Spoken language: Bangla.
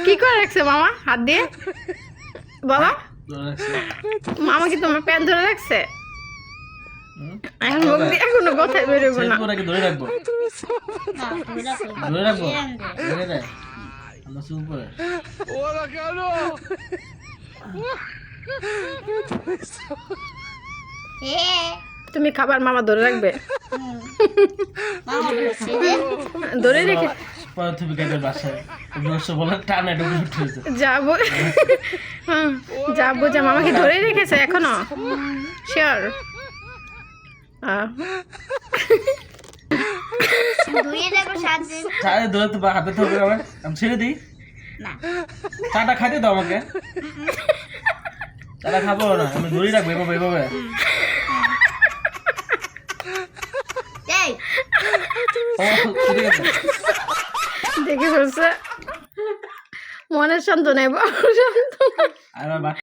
কি করে রাখছে মামা হাত দিয়ে বাবা? মামা কি তোমার প্যান ধরে রাখছে? এখন মুখ দিয়ে এখনো কথাই বেরোবো না। ধরে রাখবো ধরে রাখবো ধরে রাখ আমরা শুরু করে তুমি খাবার মামা ধরে রাখবে? ধরে রেখে পরে তুমি কেটে বাসায় বলে টানে ঢুকে উঠেছে যাবো। যাবো যা মামাকে ধরে রেখেছে এখনো শিওর? ধরে তো হাতে থাকবে আমার আমি ছেড়ে দিই চাটা খাইতে দাও আমাকে চাটা খাবো না আমি ধরে রাখবো এভাবে এভাবে দেখে ফেলছে মনের শান্ত নেই।